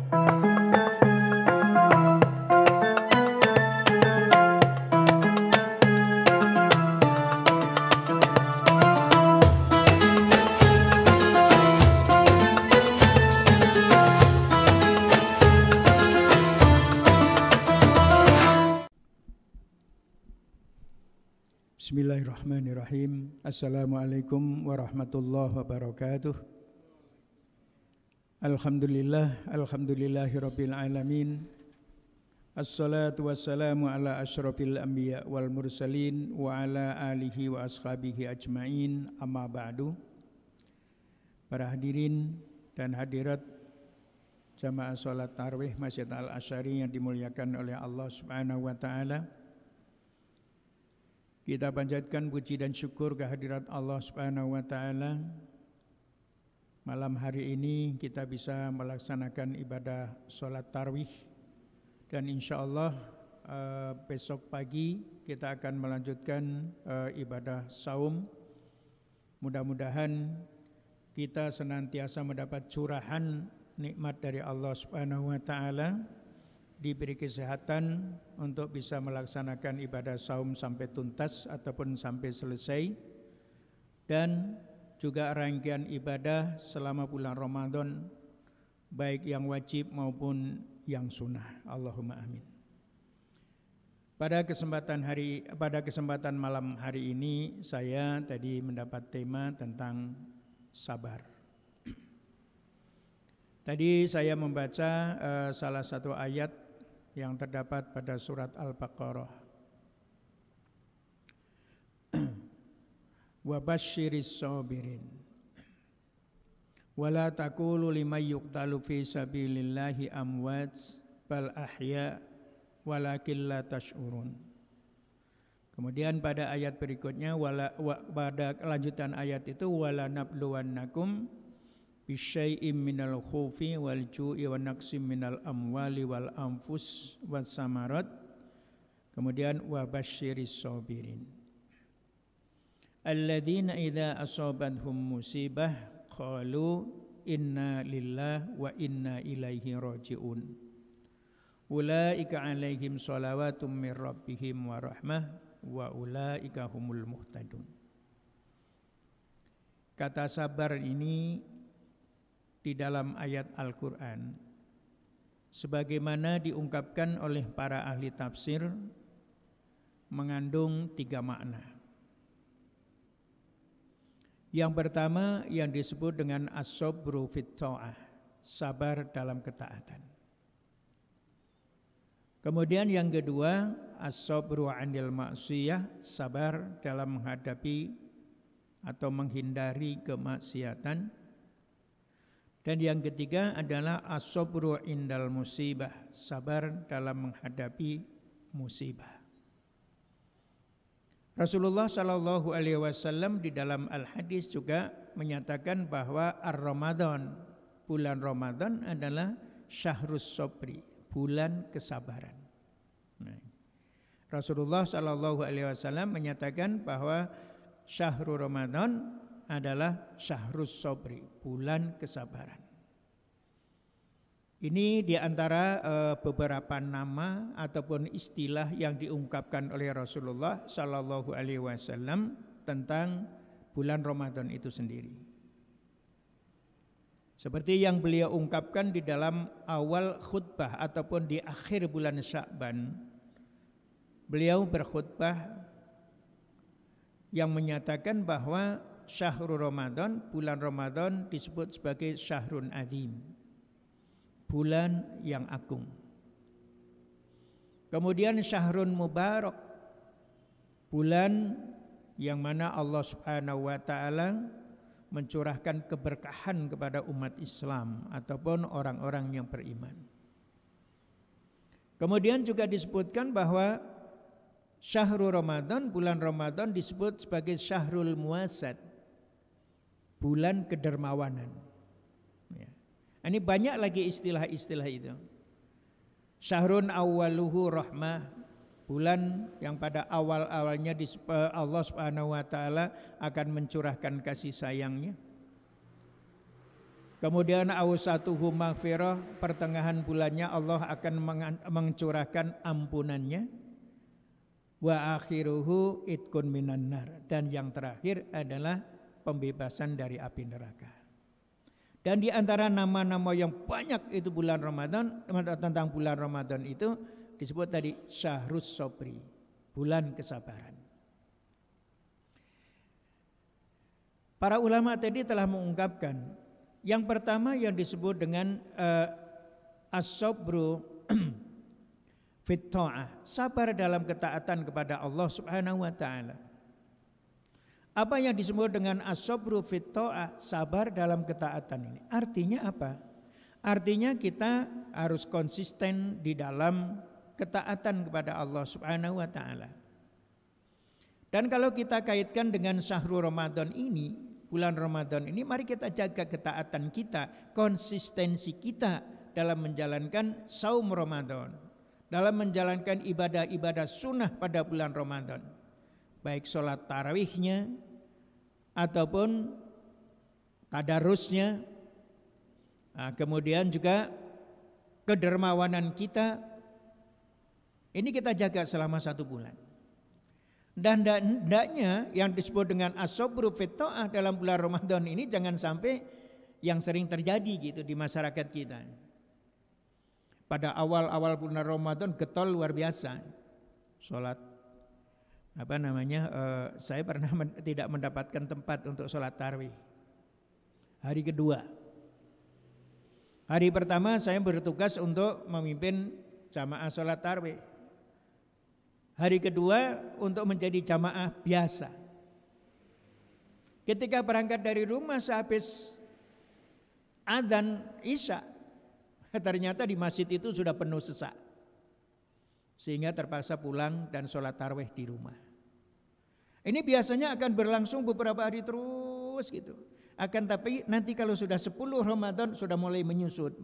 Bismillahirrahmanirrahim. Assalamualaikum warahmatullahi wabarakatuh. Alhamdulillahirabbil alamin. Assalatu wassalamu ala asyrafil anbiya wal mursalin wa ala alihi wa ashabihi ajmain. Amma ba'du. Para hadirin dan hadirat jamaah salat tarawih Masjid Al-Asy'ari yang dimuliakan oleh Allah Subhanahu wa taala. Kita panjatkan puji dan syukur kehadirat Allah Subhanahu wa taala. Malam hari ini kita bisa melaksanakan ibadah salat tarawih dan insyaallah besok pagi kita akan melanjutkan ibadah saum. Mudah-mudahan kita senantiasa mendapat curahan nikmat dari Allah Subhanahu wa taala, diberi kesehatan untuk bisa melaksanakan ibadah saum sampai tuntas ataupun sampai selesai, dan juga rangkaian ibadah selama bulan Ramadan baik yang wajib maupun yang sunnah. Allahumma amin. Pada kesempatan malam hari ini saya tadi mendapat tema tentang sabar. Tadi saya membaca salah satu ayat yang terdapat pada surat Al-Baqarah. Wa basyiris sabirin. Wala taqulu liman yuqtalu fi sabilillahi amwat bal ahya walakin la tash'urun. Kemudian pada ayat berikutnya pada kelanjutan ayat itu wala nabluwannakum bisyai'im minal khufi wal ju'i wa naqsim minal amwali wal anfus was samarat. Kemudian wa basyiris sabirin alladzina idza asabathum musibah qalu inna lillahi wa inna ilaihi raji'un ulaika alaihim shalawatum mir rabbihim wa rahmah wa ulaika humul muhtadun. Kata sabar ini di dalam ayat Al-Quran sebagaimana diungkapkan oleh para ahli tafsir mengandung 3 makna. Yang pertama yang disebut dengan as-sabru fit ta'ah, sabar dalam ketaatan. Kemudian yang kedua as-sabru 'anil ma'siyah, sabar dalam menghadapi atau menghindari kemaksiatan. Dan yang ketiga adalah as-sabru indal musibah, sabar dalam menghadapi musibah. Rasulullah sallallahu alaihi wasallam di dalam al-hadis juga menyatakan bahwa ar-Ramadan, bulan Ramadan adalah syahrus sabri, bulan kesabaran. Rasulullah sallallahu alaihi wasallam menyatakan bahwa syahrul Ramadan adalah syahrus sabri, bulan kesabaran. Ini diantara beberapa nama ataupun istilah yang diungkapkan oleh Rasulullah Sallallahu Alaihi Wasallam tentang bulan Ramadan itu sendiri. Seperti yang beliau ungkapkan di dalam awal khutbah ataupun di akhir bulan Sya'ban, beliau berkhutbah yang menyatakan bahwa syahrul Ramadan, bulan Ramadan disebut sebagai syahrun azim, bulan yang agung. Kemudian syahrun mubarak, bulan yang mana Allah Subhanahu wa taala mencurahkan keberkahan kepada umat Islam ataupun orang-orang yang beriman. Kemudian juga disebutkan bahwa syahrul Ramadan, bulan Ramadan disebut sebagai syahrul muasad, bulan kedermawanan. Ya. Ini banyak lagi istilah-istilah itu. Syahrun awwaluhu rahmah, bulan yang pada awal-awalnya Allah Subhanahu wa taala akan mencurahkan kasih sayangnya. Kemudian awsatuhu maghfirah, pertengahan bulannya Allah akan mencurahkan ampunannya. Wa akhiruhu itqun minan nar, dan yang terakhir adalah pembebasan dari api neraka. Dan di antara nama-nama yang banyak itu bulan Ramadan, tentang bulan Ramadan itu disebut tadi Syahrus Sobri, bulan kesabaran. Para ulama tadi telah mengungkapkan yang pertama yang disebut dengan as-sabru fit ta'ah, sabar dalam ketaatan kepada Allah Subhanahu wa taala. Apa yang disebut dengan as-sabru fit ta'ah, sabar dalam ketaatan ini? Artinya apa? Artinya kita harus konsisten di dalam ketaatan kepada Allah Subhanahu wa taala. Dan kalau kita kaitkan dengan syahrul Ramadan ini, bulan Ramadan ini, mari kita jaga ketaatan kita, konsistensi kita dalam menjalankan saum Ramadan, dalam menjalankan ibadah-ibadah sunnah pada bulan Ramadan, baik sholat tarawihnya ataupun tadarusnya, kemudian juga kedermawanan kita, ini kita jaga selama 1 bulan. Dan hendaknya yang disebut dengan as-sabru fit ta'ah dalam bulan Ramadan ini jangan sampai yang sering terjadi gitu di masyarakat kita. Pada awal-awal bulan Ramadan getol luar biasa. Sholat saya pernah tidak mendapatkan tempat untuk sholat tarawih. Hari kedua. Hari pertama saya bertugas untuk memimpin jamaah sholat tarawih. Hari kedua untuk menjadi jamaah biasa. Ketika berangkat dari rumah sehabis adzan Isya, ternyata di masjid itu sudah penuh sesak, sehingga terpaksa pulang dan sholat tarawih di rumah. Ini biasanya akan berlangsung beberapa hari terus gitu. Akan tapi nanti kalau sudah 10 Ramadan sudah mulai menyusut.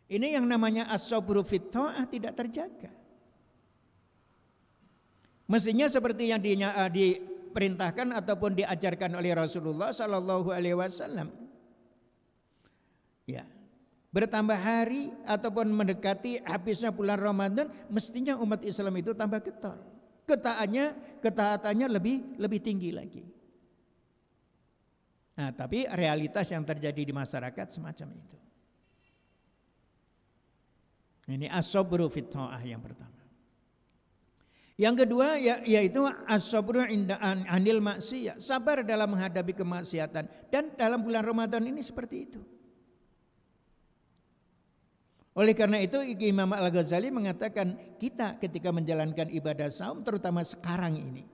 Ini yang namanya as-sabru fit ta'ah tidak terjaga. Mestinya seperti yang diperintahkan ataupun diajarkan oleh Rasulullah sallallahu alaihi wasallam. Ya. Bertambah hari ataupun mendekati habisnya bulan Ramadan, mestinya umat Islam itu tambah getol. Ketaatannya lebih tinggi lagi. Nah, tapi realitas yang terjadi di masyarakat semacam itu. Ini as-sabru fit ta'ah yang pertama. Yang kedua yaitu as-sabru anil maksiyah, sabar dalam menghadapi kemaksiatan. Dan dalam bulan Ramadan ini seperti itu. Oleh karena itu Imam Al-Ghazali mengatakan kita ketika menjalankan ibadah saum terutama sekarang ini,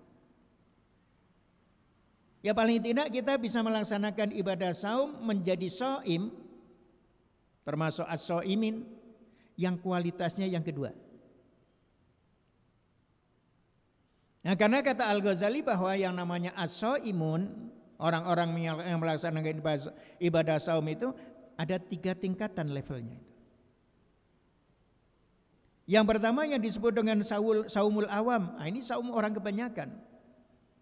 ya paling tidak kita bisa melaksanakan ibadah saum menjadi shaim, termasuk as-shaimin, yang kualitasnya yang kedua. Nah, karena kata Al-Ghazali bahwa yang namanya as-shaimun, orang-orang yang melaksanakan ibadah saum itu ada 3 tingkatan levelnya itu. Yang pertama yang disebut dengan saumul awam. Nah, ini saum orang kebanyakan.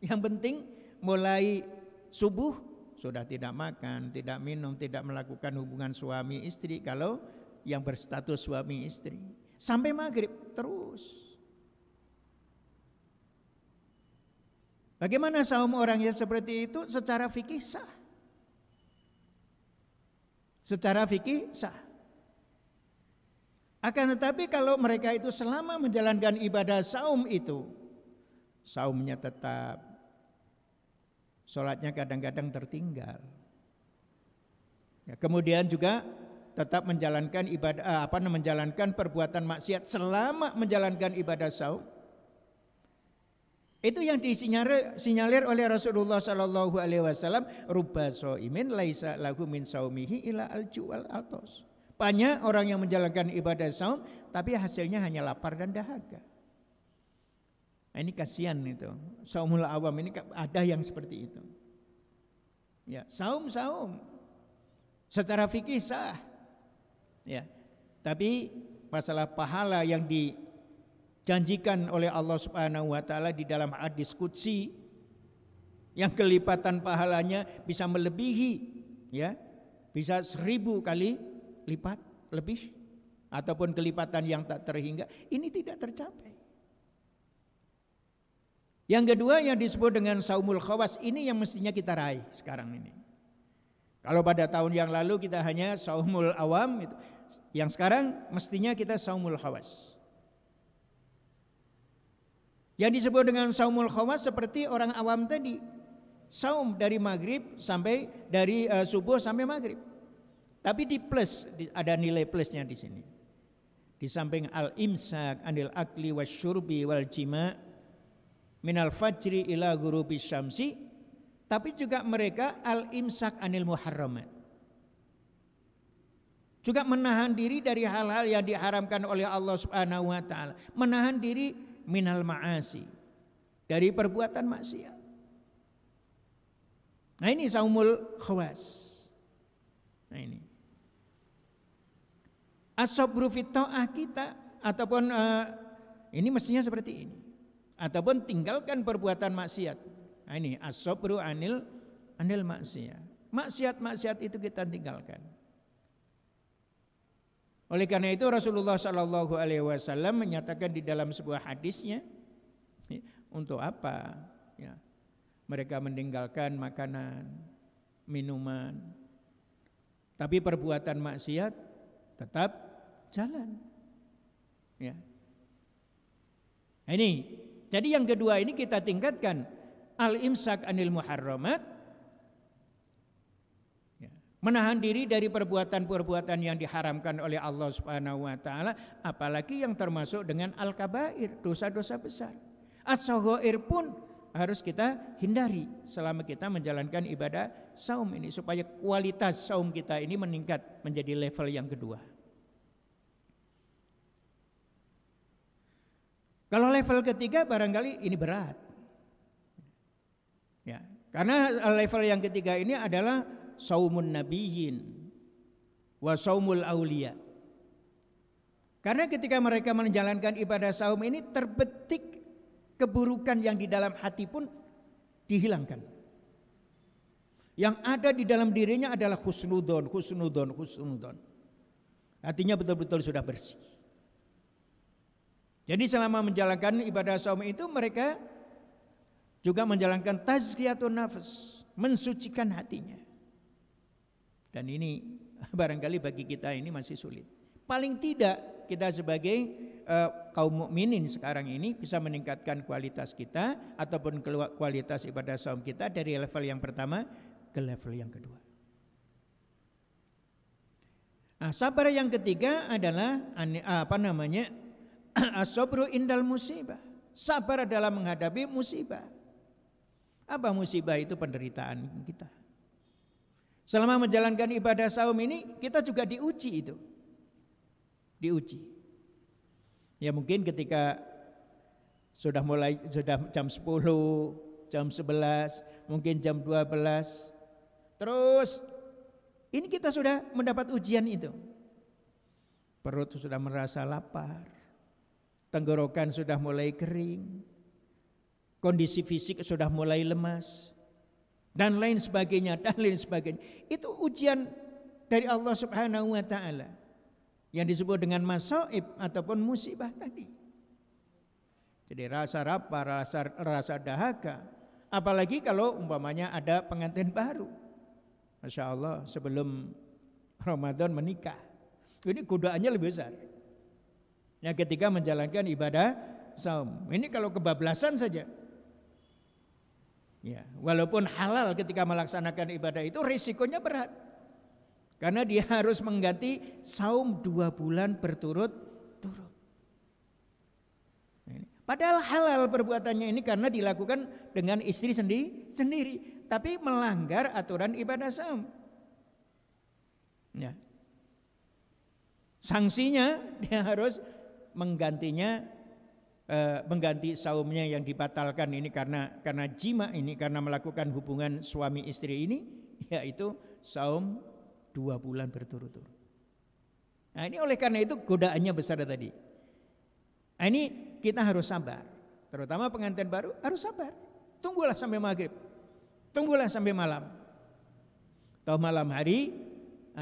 Yang penting mulai subuh sudah tidak makan, tidak minum, tidak melakukan hubungan suami istri kalau yang berstatus suami istri, sampai maghrib terus. Bagaimana saum orang yang seperti itu? Secara fikih sah. Secara fikih sah. Akan tetapi kalau mereka itu selama menjalankan ibadah saum itu, saumnya tetap, sholatnya kadang-kadang tertinggal. Ya, kemudian juga tetap menjalankan menjalankan perbuatan maksiat selama menjalankan ibadah saum. Itu yang disinyalir oleh Rasulullah sallallahu alaihi wasallam, rubba shaimin laisa lahu min saumihi ila al-ju' wal atos. Banyak orang yang menjalankan ibadah saum tapi hasilnya hanya lapar dan dahaga. Nah, ini kasihan itu. Saumul awam ini ada yang seperti itu. Ya, saum secara fikih sah. Ya. Tapi masalah pahala yang dijanjikan oleh Allah Subhanahu wa taala di dalam hadis qudsi yang kelipatan pahalanya bisa melebihi, ya, bisa 1000 kali lipat lebih, ataupun kelipatan yang tak terhingga. Ini tidak tercapai. Yang kedua yang disebut dengan saumul khawas, ini yang mestinya kita raih sekarang ini. Kalau pada tahun yang lalu kita hanya saumul awam, itu, yang sekarang mestinya kita saumul khawas. Yang disebut dengan saumul khawas seperti orang awam tadi, saum dari maghrib sampai dari subuh sampai maghrib. Tapi di plus, ada nilai plusnya di sini. Di samping al-imsak anil akli wasyurbi wal jima' minal fajri ila ghurubi syamsi, tapi juga mereka al-imsak anil muharramat, juga menahan diri dari hal-hal yang diharamkan oleh Allah Subhanahu wa taala, menahan diri minal ma'asi, dari perbuatan maksiat. Nah, ini saumul khawas. Nah, ini as-sabru fit ta'ah kita, ataupun ini mestinya seperti ini, ataupun tinggalkan perbuatan maksiat. Nah, ini as-sabru anil maksiat. Maksiat itu kita tinggalkan. Oleh karena itu Rasulullah Shallallahu Alaihi Wasallam menyatakan di dalam sebuah hadisnya, untuk apa? Ya, mereka meninggalkan makanan, minuman, tapi perbuatan maksiat tetap jalan. Ya. Nah, ini. Jadi yang kedua ini kita tingkatkan al-imsak anil muharramat, ya, menahan diri dari perbuatan-perbuatan yang diharamkan oleh Allah Subhanahu wa taala, apalagi yang termasuk dengan al-kabair, dosa-dosa besar. As-saghair pun harus kita hindari selama kita menjalankan ibadah saum ini, supaya kualitas saum kita ini meningkat menjadi level yang kedua. Kalau level ketiga barangkali ini berat, ya, karena level yang ketiga ini adalah saumun nabiyyin wa saumul aulia. Karena ketika mereka menjalankan ibadah saum ini, terbetik keburukan yang di dalam hati pun dihilangkan. Yang ada di dalam dirinya adalah husnudon. Artinya betul-betul sudah bersih. Jadi selama menjalankan ibadah saum itu, mereka juga menjalankan tazkiyatun nafs, mensucikan hatinya. Dan ini barangkali bagi kita ini masih sulit. Paling tidak kita sebagai kaum mukminin sekarang ini bisa meningkatkan kualitas kita ataupun kualitas ibadah saum kita dari level yang pertama ke level yang kedua. Nah, sabar yang ketiga adalah as-sabru indal musibah. Sabar dalam menghadapi musibah. Apa musibah itu? Penderitaan kita. Selama menjalankan ibadah saum ini, kita juga diuji itu. Diuji. Ya mungkin ketika sudah jam 10, jam 11, mungkin jam 12. Terus ini kita sudah mendapat ujian itu. Perut sudah merasa lapar, tenggorokan sudah mulai kering, kondisi fisik sudah mulai lemas, dan lain sebagainya, Itu ujian dari Allah Subhanahu wa taala yang disebut dengan masaib ataupun musibah tadi. Jadi rasa lapar, rasa dahaga, apalagi kalau umpamanya ada pengantin baru. Masya Allah, sebelum Ramadan menikah, ini godaannya lebih besar. Yang ketika menjalankan ibadah saum, ini kalau kebablasan saja, ya, walaupun halal ketika melaksanakan ibadah itu risikonya berat, karena dia harus mengganti saum 2 bulan berturut-turut. Padahal halal perbuatannya ini karena dilakukan dengan istri sendiri, tapi melanggar aturan ibadah saum. Ya. Sanksinya dia harus mengganti saumnya yang dibatalkan ini karena jima ini, karena melakukan hubungan suami istri ini, yaitu saum 2 bulan berturut-turut. Nah, ini oleh karena itu godaannya besar tadi. Nah, ini kita harus sabar, terutama pengantin baru harus sabar. Tunggulah sampai maghrib. Tunggulah sampai malam. Toh malam hari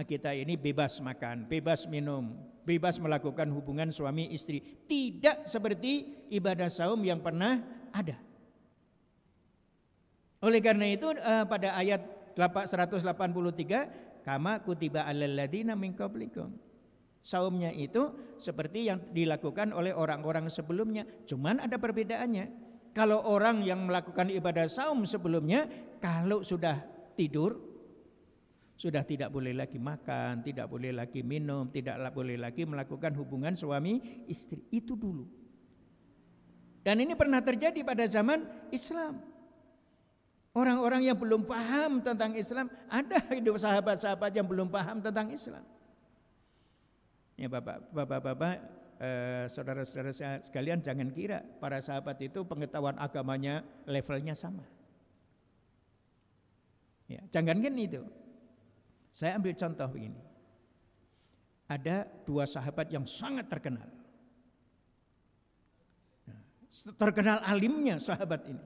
kita ini bebas makan, bebas minum, bebas melakukan hubungan suami istri. Tidak seperti ibadah saum yang pernah ada. Oleh karena itu pada ayat 183, kama kutiba alal ladzina min qablikum. Saumnya itu seperti yang dilakukan oleh orang-orang sebelumnya. Cuman ada perbedaannya. Kalau orang yang melakukan ibadah saum sebelumnya, kalau sudah tidur, sudah tidak boleh lagi makan, tidak boleh lagi minum, tidak boleh lagi melakukan hubungan suami istri. Itu dulu. Dan ini pernah terjadi pada zaman Islam. Orang-orang yang belum paham tentang Islam, ada hidup sahabat-sahabat yang belum paham tentang Islam. Ya bapak-bapak, saudara-saudara sekalian, jangan kira para sahabat itu pengetahuan agamanya levelnya sama. Ya, jangankan itu. Saya ambil contoh begini. Ada dua sahabat yang sangat terkenal. Terkenal alimnya sahabat ini.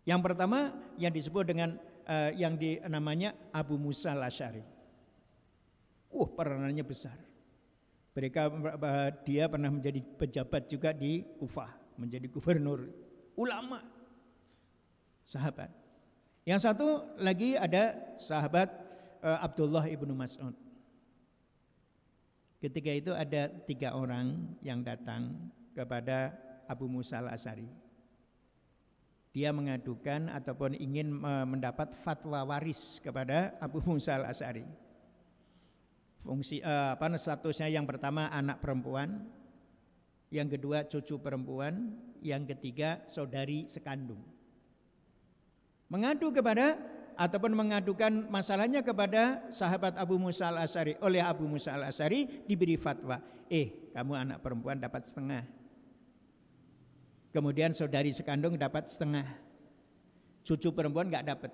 Yang pertama yang disebut dengan namanya Abu Musa al-Asy'ari. Peranannya besar. Dia pernah menjadi pejabat juga di Kufah, menjadi gubernur, ulama, sahabat. Yang satu lagi ada sahabat Abdullah ibnu Mas'ud. Ketika itu ada 3 orang yang datang kepada Abu Musa al-Asy'ari. Dia mengadukan ataupun ingin mendapat fatwa waris kepada Abu Musa al-Asy'ari. Statusnya yang pertama anak perempuan, yang kedua cucu perempuan, yang ketiga saudari sekandung. Mengadu kepada ataupun mengadukan masalahnya kepada sahabat Abu Musa al-Asy'ari. Oleh Abu Musa al-Asy'ari diberi fatwa, kamu anak perempuan dapat setengah, kemudian saudari sekandung dapat setengah, cucu perempuan nggak dapat.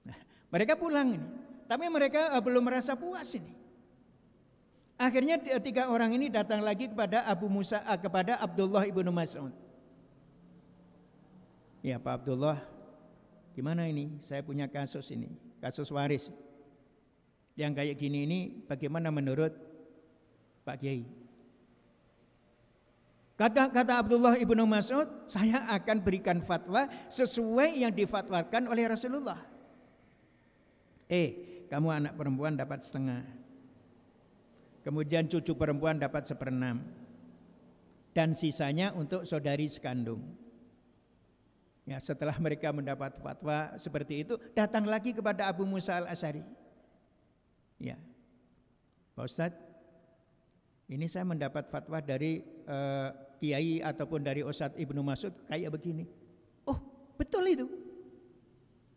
Nah, mereka pulang ini. Tapi mereka belum merasa puas ini. Akhirnya 3 orang ini datang lagi kepada kepada Abdullah ibnu Mas'ud. Ya Pak Abdullah, gimana ini? Saya punya kasus ini, kasus waris. Yang kayak gini ini bagaimana menurut Pak Kiai? Kata Abdullah ibnu Mas'ud, saya akan berikan fatwa sesuai yang difatwakan oleh Rasulullah. Kamu anak perempuan dapat setengah, kemudian cucu perempuan dapat 1/6, dan sisanya untuk saudari sekandung. Ya, setelah mereka mendapat fatwa seperti itu, datang lagi kepada Abu Musa al-Asy'ari. Ya, Pak Ustadz, ini saya mendapat fatwa dari Kiai ataupun dari Ustadz Ibnu Mas'ud kayak begini. Betul itu,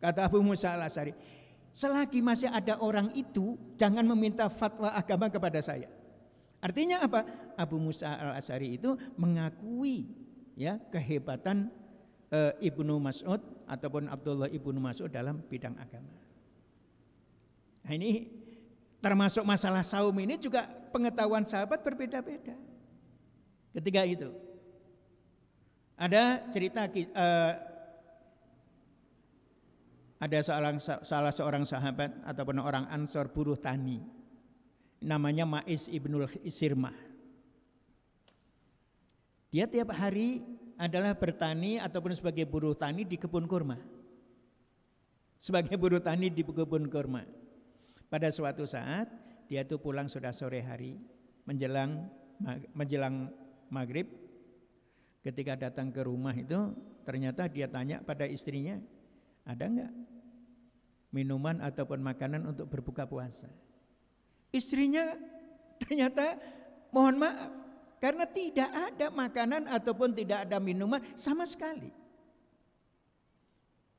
kata Abu Musa al-Asy'ari. Selagi masih ada orang itu, jangan meminta fatwa agama kepada saya. Artinya apa? Abu Musa al-Asy'ari itu mengakui ya kehebatan Ibnu Mas'ud ataupun Abdullah ibnu Mas'ud dalam bidang agama. Nah, ini termasuk masalah saum ini juga pengetahuan sahabat berbeda-beda. Ketika itu ada cerita ada salah seorang sahabat ataupun orang Ansor buruh tani, namanya Ma'is ibnul Sirmah. Dia tiap hari adalah bertani ataupun sebagai buruh tani di kebun kurma. Sebagai buruh tani di kebun kurma. Pada suatu saat dia tuh pulang sudah sore hari, menjelang maghrib. Ketika datang ke rumah itu, ternyata dia tanya pada istrinya, ada enggak minuman ataupun makanan untuk berbuka puasa? Istrinya ternyata mohon maaf, karena tidak ada makanan ataupun tidak ada minuman sama sekali.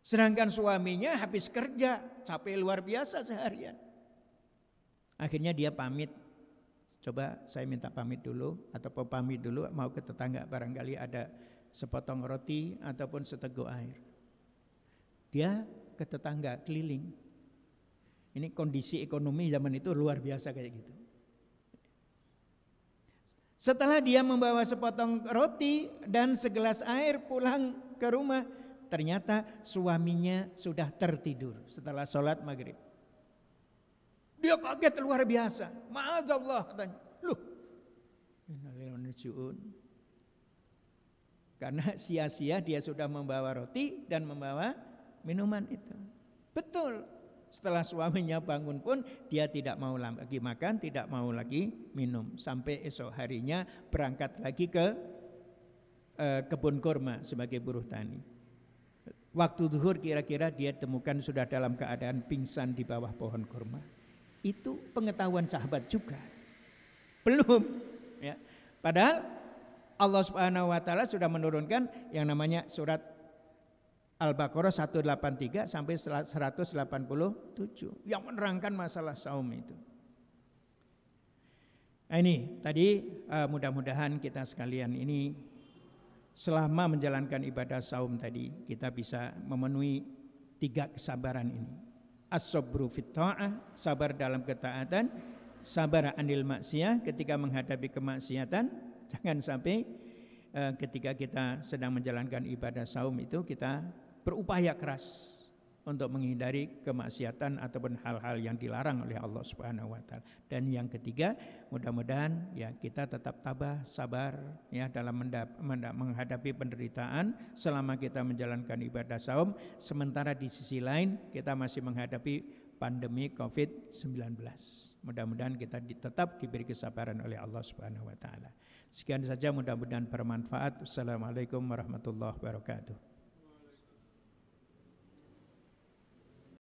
Sedangkan suaminya habis kerja, capek luar biasa seharian. Akhirnya dia pamit, coba saya minta pamit dulu, ataupun pamit dulu mau ke tetangga, barangkali ada sepotong roti ataupun seteguk air. Dia ke tetangga keliling. Ini kondisi ekonomi zaman itu luar biasa kayak gitu. Setelah dia membawa sepotong roti dan segelas air pulang ke rumah, ternyata suaminya sudah tertidur setelah sholat maghrib. Dia kaget luar biasa. Ma'azallah katanya. Loh, karena sia-sia dia sudah membawa roti dan membawa minuman itu. Betul. Setelah suaminya bangun pun dia tidak mau lagi makan, tidak mau lagi minum. Sampai esok harinya berangkat lagi ke kebun kurma sebagai buruh tani. Waktu zuhur kira-kira dia temukan sudah dalam keadaan pingsan di bawah pohon kurma. Itu pengetahuan sahabat juga. Belum. Ya. Padahal Allah Subhanahu wa taala sudah menurunkan yang namanya surat Al-Baqarah 183 sampai 187 yang menerangkan masalah saum itu. Nah, ini tadi mudah-mudahan kita sekalian ini selama menjalankan ibadah saum tadi kita bisa memenuhi 3 kesabaran ini. As-sabru fit ta'ah, sabar dalam ketaatan, sabar anil maksiyah ketika menghadapi kemaksiatan. Jangan sampai ketika kita sedang menjalankan ibadah saum itu kita berupaya keras untuk menghindari kemaksiatan ataupun hal-hal yang dilarang oleh Allah Subhanahu wa taala. Dan yang ketiga, mudah-mudahan ya kita tetap tabah, sabar ya dalam menghadapi penderitaan selama kita menjalankan ibadah saum, sementara di sisi lain kita masih menghadapi pandemi Covid-19. Mudah-mudahan kita tetap diberi kesabaran oleh Allah Subhanahu wa taala. Sekian saja, mudah-mudahan bermanfaat. Assalamualaikum warahmatullahi wabarakatuh.